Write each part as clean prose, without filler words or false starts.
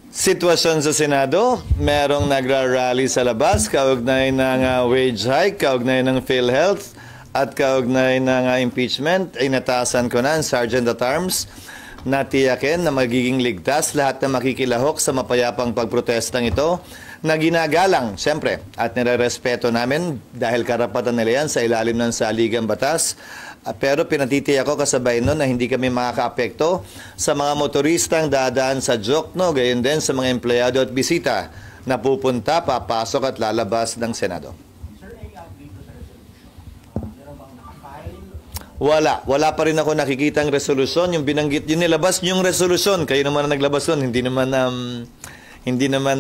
Sitwasyon sa Senado, merong nagra-rally sa labas, kaugnay ng wage hike, kaugnay ng PhilHealth, at kaugnay ng impeachment. Inatasan ko na ang Sergeant at Arms na tiyakin na magiging ligtas lahat na makikilahok sa mapayapang pagprotestang ito na ginagalang, siyempre, at nirerespeto namin dahil karapatan nila yan sa ilalim ng saligang batas. Pero pinatitiyak ko kasabay nun na hindi kami makakaapekto sa mga motoristang dadaan sa Jokno, gayon din sa mga empleyado at bisita na pupunta, papasok at lalabas ng Senado. Sir, ay update sa resolution. Meron bang nakafile? Wala pa rin ako nakikita ang resolusyon. Yung binanggit, yung nilabas yung resolusyon. Kayo naman ang naglabas nun, hindi naman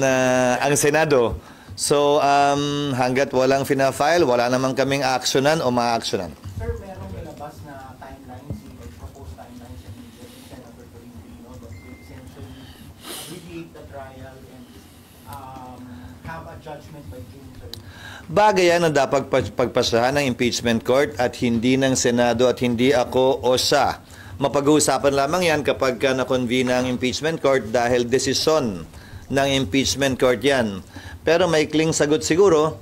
ang Senado. So, hanggat walang fina-file, wala naman kaming actionan o ma-actionan. Sir, merong nilabas na timeline, proposed timeline sa Senator Tolentino that will essentially abbreviate the trial and have a judgment by June 3rd. Bagay yan ang dapat pagpasahan ng impeachment court at hindi ng Senado at hindi ako o siya. Mapag-uusapan lamang yan kapag na-convene ang impeachment court dahil desisyon ng impeachment court yan. Pero may kling sagot siguro,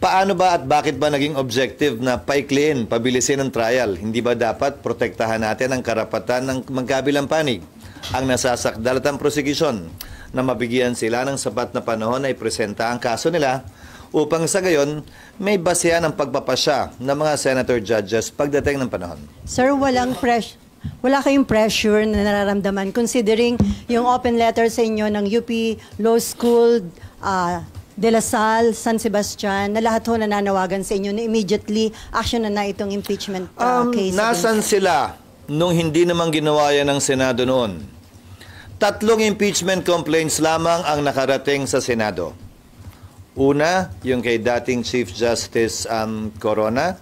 paano ba at bakit ba naging objective na paikliin, pabilisin ang trial? Hindi ba dapat protektahan natin ang karapatan ng magkabilang panig, ang nasasakdal at ang prosecution, na mabigyan sila ng sapat na panahon na ipresenta ang kaso nila upang sa gayon may basehan ang pagpapasya ng mga senator judges pagdating ng panahon? Sir, wala kayong pressure na nararamdaman considering yung open letter sa inyo ng UP Law School, De La Salle, San Sebastian, na lahat ho nananawagan sa inyo na immediately action na itong impeachment case? Nasan sila nung hindi naman ginawa yan ng Senado noon? 3 impeachment complaints lamang ang nakarating sa Senado. Una, yung kay dating Chief Justice Corona.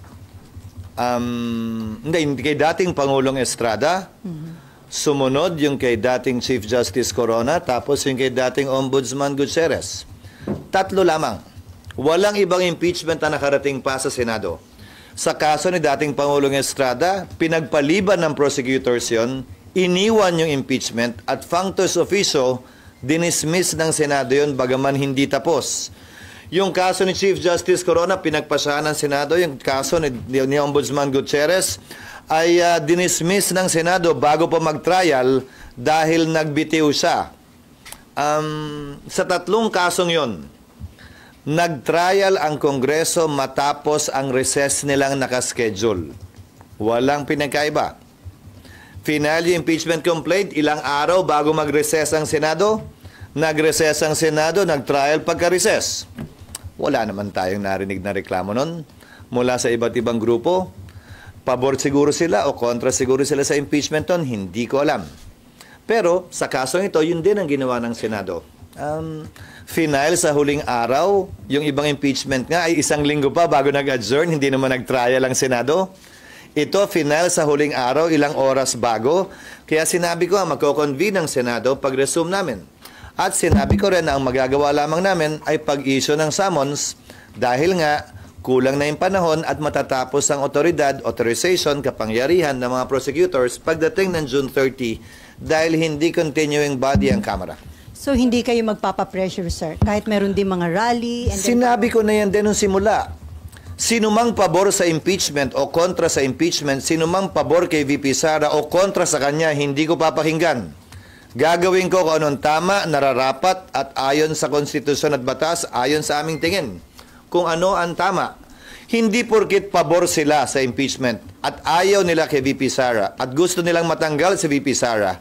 Hindi kay dating Pangulong Estrada. Sumunod yung kay dating Chief Justice Corona, tapos yung kay dating Ombudsman Gutierrez. 3 lamang. Walang ibang impeachment na nakarating pa sa Senado. Sa kaso ni dating Pangulong Estrada, pinagpaliban ng prosecutors yon, iniwan yung impeachment at functus officio, dinismiss ng Senado yon bagaman hindi tapos. Yung kaso ni Chief Justice Corona, pinagpasahan ng Senado. Yung kaso ni Ombudsman Gutierrez ay dinismiss ng Senado bago pa mag-trial dahil nagbitiw siya. Sa 3 kasong yon, nag-trial ang Kongreso matapos ang recess nilang nakaschedule. Walang pinagkaiba. Final yung impeachment complaint, ilang araw bago mag-recess ang Senado. Nag-recess ang Senado, nag-trial pagka-recess. Wala naman tayong narinig na reklamo nun mula sa iba't ibang grupo. Pabor siguro sila o kontra siguro sila sa impeachment nun, hindi ko alam. Pero sa kasong ito, yun din ang ginawa ng Senado. Final sa huling araw, yung ibang impeachment nga ay 1 linggo pa bago nag-adjourn, hindi naman nag-trial ang Senado. Ito, final sa huling araw, ilang oras bago. Kaya sinabi ko, magko-convene ang Senado pag-resume namin. At sinabi ko rin na ang magagawa lamang namin ay pag-issue ng summons dahil nga kulang na yung panahon at matatapos ang authorization, kapangyarihan ng mga prosecutors pagdating ng June 30 dahil hindi continuing body ang Kamara. So hindi kayo magpapapressure, sir? Kahit meron din mga rally? Sinabi ko na yan din nung simula. Sinumang pabor sa impeachment o kontra sa impeachment, sinumang pabor kay VP Sara o kontra sa kanya, hindi ko papakinggan. Gagawin ko kung anong tama, nararapat at ayon sa konstitusyon at batas, ayon sa aming tingin. Kung ano ang tama. Hindi porkit pabor sila sa impeachment at ayaw nila kay VP Sara at gusto nilang matanggal si VP Sara,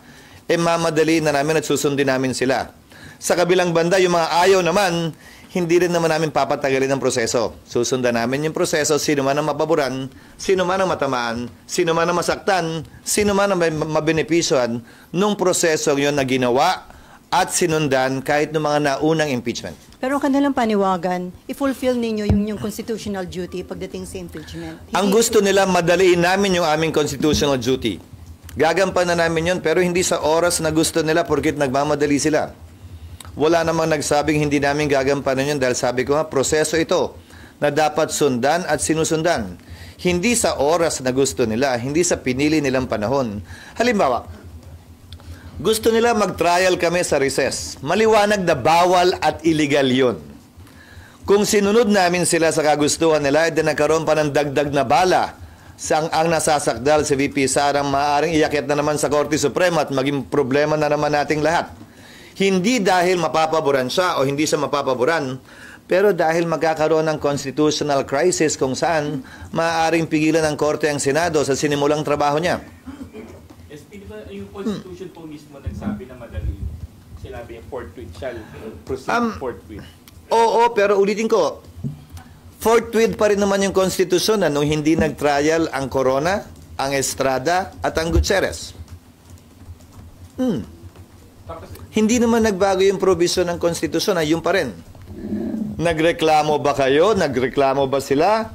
mamadali na namin at susundin namin sila. Sa kabilang banda, yung mga ayaw naman, hindi rin naman namin papatagalin ang proseso. Susundan namin yung proseso, sino man ang mapaboran, sino man ang matamaan, sino man ang masaktan, sino man ang mabenepisyohan nung proseso yun na ginawa at sinundan kahit ng mga naunang impeachment. Pero kanilang paniwagan, i-fulfill ninyo yung constitutional duty pagdating sa impeachment. Ang gusto nila, madaliin namin yung aming constitutional duty. Gagampan na namin yun, pero hindi sa oras na gusto nila porkit nagmamadali sila. Wala namang nagsabing hindi namin gagampanan yun dahil sabi ko nga, proseso ito na dapat sundan at sinusundan. Hindi sa oras na gusto nila, hindi sa pinili nilang panahon. Halimbawa, Gusto nila mag-trial kami sa recess. Maliwanag na bawal at illegal yun. Kung sinunod namin sila sa kagustuhan nila, edi nagkaroon pa ng dagdag na bala sa ang nasasakdal si VP Sara, maaaring iyakyat na naman sa Korte Suprema at maging problema na naman nating lahat. Hindi dahil mapapaboran siya o hindi siya mapapaboran, pero dahil magkakaroon ng constitutional crisis kung saan maaaring pigilan ng Korte ang Senado sa sinimulang trabaho niya. SP, di ba yung Constitution po mismo nagsabi na madali? Sinabi yung forthwith shall proceed forthwith. Oo, pero ulitin ko, forthwith pa rin naman yung konstitusyon nung hindi nag-trial ang Corona, ang Estrada, at ang Gutierrez. Tapos, Hindi naman nagbago yung provision ng konstitusyon, yun pa rin. Nagreklamo ba kayo? Nagreklamo ba sila?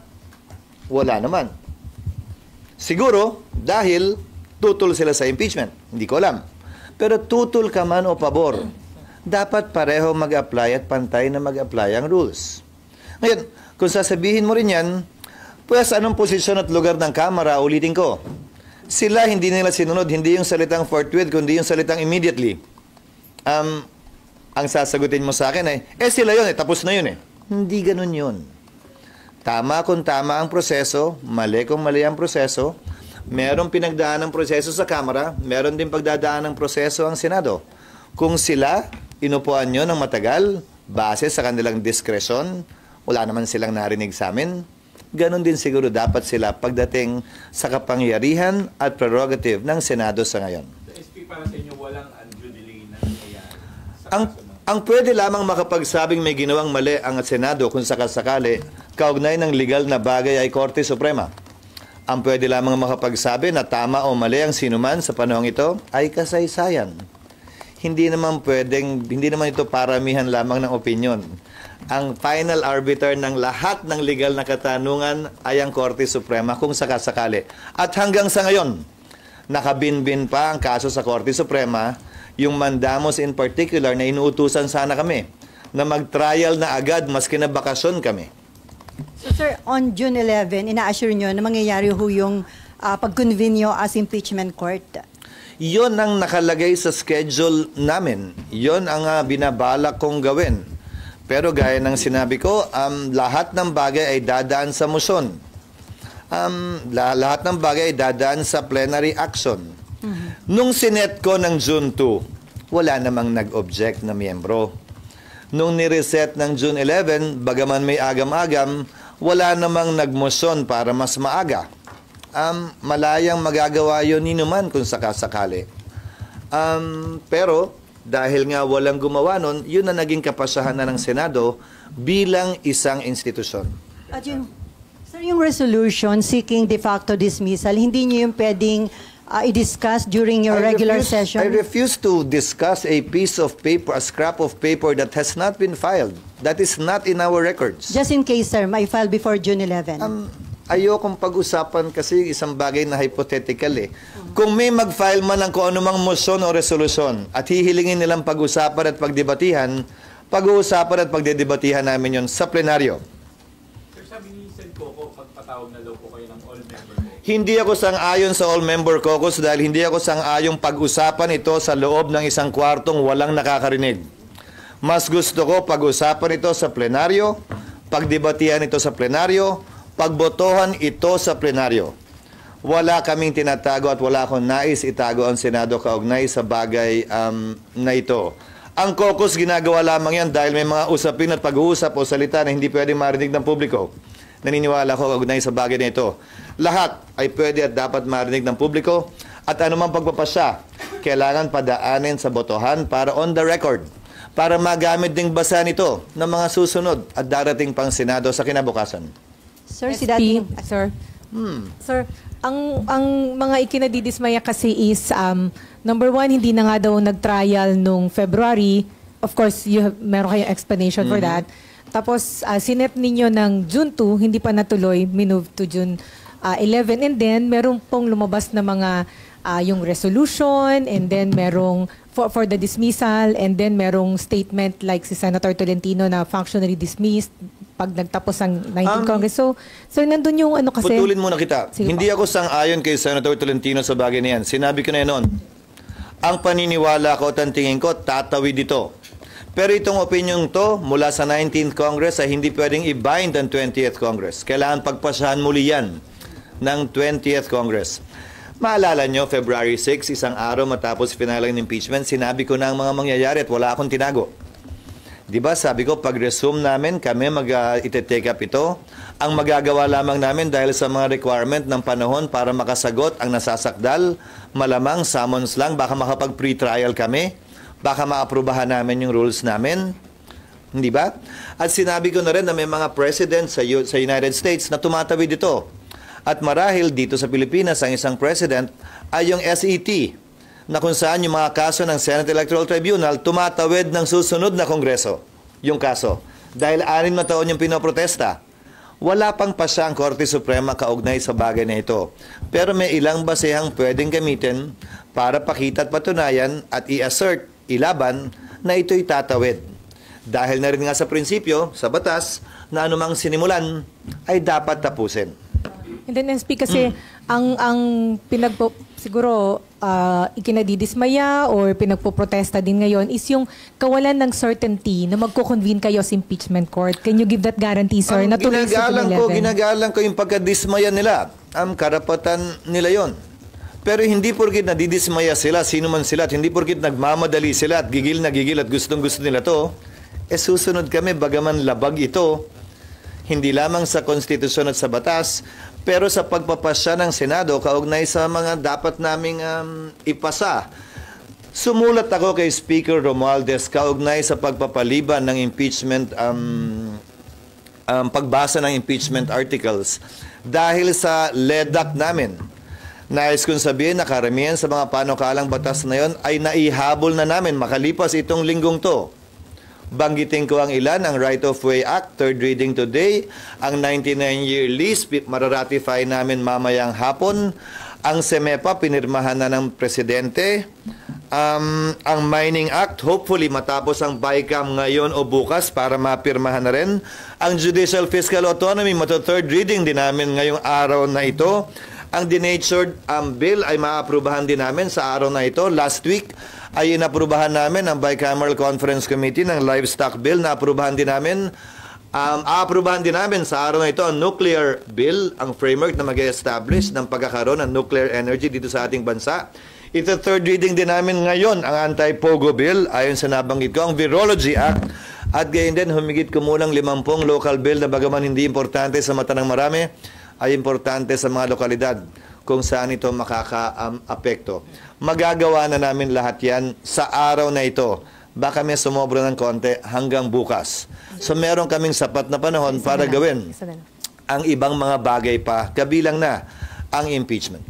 Wala naman. Siguro, dahil tutol sila sa impeachment. Hindi ko alam. Pero tutol ka man o pabor, dapat pareho mag-apply at pantay na mag-apply ang rules. Ngayon, kung sasabihin mo rin yan, pues anong posisyon at lugar ng Kamara, ulitin ko. Sila hindi nila sinunod, hindi yung salitang forthwith, kundi yung salitang immediately. Ang sasagutin mo sa akin sila yun, tapos na yun . Hindi ganun yun. Tama kung tama ang proseso, mali kung mali ang proseso, merong pinagdaan ng proseso sa Kamara, meron din pagdadaan ng proseso ang Senado. Kung sila, inupuan nyo ng matagal, base sa kanilang diskresyon, wala naman silang narinig sa amin, ganon din siguro dapat sila pagdating sa kapangyarihan at prerogative ng Senado sa ngayon. SP, para sa inyo, walang undue delay na nangyayari sa kaso ng... Ang pwede lamang makapagsabing may ginawang mali ang Senado kung sakasakali, kaugnay ng legal na bagay ay Korte Suprema. Ang pwede lamang makapagsabi na tama o mali ang sinuman sa panahong ito ay kasaysayan. Hindi naman ito paramihan lamang ng opinyon. Ang final arbiter ng lahat ng legal na katanungan ay ang Korte Suprema kung sakasakali. At hanggang sa ngayon, nakabinbin pa ang kaso sa Korte Suprema, yung mandamos in particular na inuutusan sana kami na mag-trial na agad maski na bakasyon kami. So sir, on June 11, ina-assure nyo na mangyayari yung pag-convene nyo as impeachment court? Yon ang nakalagay sa schedule namin. Yon ang binabalak kong gawin. Pero gaya ng sinabi ko, lahat ng bagay ay dadaan sa motion. Lahat ng bagay ay dadaan sa plenary action. Nung sinet ko ng June 2, wala namang nag-object na miyembro. Nung nireset ng June 11, bagaman may agam-agam, wala namang nagmotion para mas maaga. Malayang magagawa yun ni naman kung sakasakali. Pero dahil nga walang gumawa nun, yun na naging kapasahan na ng Senado bilang isang institusyon. At sir, yung resolution seeking de facto dismissal, hindi nyo yung pwedeng i-discuss during your regular session? I refuse to discuss a piece of paper, a scrap of paper that has not been filed. That is not in our records. Just in case, sir, may file before June 11. Ayokong pag-usapan kasi isang bagay na hypothetical . Kung may mag-file man ng kung anumang motion o resolusyon at hihilingin nilang pag-usapan at pagdebatihan, pag-uusapan at pagdedebatihan namin yon sa plenaryo. Sir, sabi ni Sen Coco, magpatawag na daw po kayo ng all-member. Hindi ako sang-ayon sa all-member caucus dahil hindi ako sang-ayong pag-usapan ito sa loob ng isang kwartong walang nakakarinig. Mas gusto ko pag-usapan ito sa plenaryo, pagdebatihan ito sa plenaryo, pagbotohan ito sa plenaryo. Wala kaming tinatago at wala akong nais itago ang Senado kaugnay sa bagay na ito. Ang caucus ginagawa lamang yan dahil may mga usapin at pag-uusap o salita na hindi pwedeng marinig ng publiko. Naniniwala ko kaugnay sa bagay na ito. Lahat ay pwede at dapat marinig ng publiko at anumang pagpapasya, kailangan padaanin sa botohan para on the record, para magamit ding basa nito ng mga susunod at darating pang Senado sa kinabukasan. Sir, si SP, dating... Sir. Sir, ang mga ikinadidismaya kasi is, number one, hindi na nga daw nag-trial nung February. Of course, meron kayong explanation for that. Tapos, sinet ninyo ng June 2, hindi pa natuloy, minove to June 11. And then, meron pong lumabas na mga yung resolution, and then merong for the dismissal, and then merong statement like si Senator Tolentino na functionally dismissed pag nagtapos ang 19th Congress. So, nandun yung ano kasi... Putulin muna kita. Sige Hindi ako sang-ayon kay Senator Tolentino sa bagay na yan. Sinabi ko na yan noon. Ang paniniwala ko at ang tingin ko, tatawid ito. Pero itong opinion to, mula sa 19th Congress ay hindi pwedeng i-bind ang 20th Congress. Kailangan pagpasahan muli yan ng 20th Congress. Maalala nyo, February 6, isang araw matapos finaling ng impeachment, sinabi ko na ang mga mangyayari at wala akong tinago. Diba, sabi ko, pag-resume namin, kami ite-take up ito. Ang magagawa lamang namin dahil sa mga requirement ng panahon para makasagot ang nasasakdal, malamang summons lang, baka makapag-pre-trial kami. Baka maaprubahan namin yung rules namin. Hindi ba? At sinabi ko na rin na may mga president sa United States na tumatawid ito. At marahil dito sa Pilipinas, ang isang president ay yung SET, na kung saan yung mga kaso ng Senate Electoral Tribunal tumatawid ng susunod na Kongreso. Yung kaso. Dahil 6 na taon yung pinoprotesta. Wala pang pasya ang Korte Suprema kaugnay sa bagay na ito. Pero may ilang basehang pwedeng gamitin para pakita at patunayan at i-assert, ilaban na ito'y tatawid. Dahil na rin nga sa prinsipyo, sa batas, na anumang sinimulan ay dapat tapusin. And then SP kasi ang siguro ikinadidismaya or pinagpoprotesta din ngayon is yung kawalan ng certainty na magko-convene kayo sa impeachment court. Can you give that guarantee, sir? Na tuloy sa June 11? Ginagalang ko yung pagkadismaya nila. Ang karapatan nila yon. Pero hindi porkit nadidismaya sila, sino man sila, at hindi porkit nagmamadali sila at gigil na gigil at gustong-gusto nila to, susunod kami bagaman labag ito, hindi lamang sa konstitusyon at sa batas, pero sa pagpapasya ng Senado kaugnay sa mga dapat naming ipasa. Sumulat ako kay Speaker Romualdez kaugnay sa pagpapaliban ng impeachment, pagbasa ng impeachment articles dahil sa LEDAC namin. Nais kong sabihin na karamihan sa mga panukalang batas na yon ay naihabol na namin makalipas itong linggong to. Banggitin ko ang ilan, ang Right of Way Act, third reading today, ang 99-year lease, mararatify namin mamayang hapon, ang SEMEPA, pinirmahan na ng Presidente, ang Mining Act, hopefully matapos ang BICAM ngayon o bukas para mapirmahan na rin, ang Judicial Fiscal Autonomy, third reading din namin ngayong araw na ito, ang denatured bill ay maaprubahan din namin sa araw na ito. Last week ay inaprubahan namin ang Bicameral Conference Committee ng Livestock Bill. Naaprubahan din namin. Aaprubahan din namin sa araw na ito ang Nuclear Bill, ang framework na mag-establish ng pagkakaroon ng nuclear energy dito sa ating bansa. Ito third reading din namin ngayon ang Anti-Pogo Bill ayon sa nabanggit ko, ang Virology Act. At gayon din humigit kumulang 50 local bill na bagaman hindi importante sa mata ng marami, ay importante sa mga lokalidad kung saan ito makaka-apekto. Magagawa na namin lahat yan sa araw na ito. Baka may sumobra ng konti hanggang bukas. So meron kaming sapat na panahon para gawin ang ibang mga bagay pa, kabilang na ang impeachment.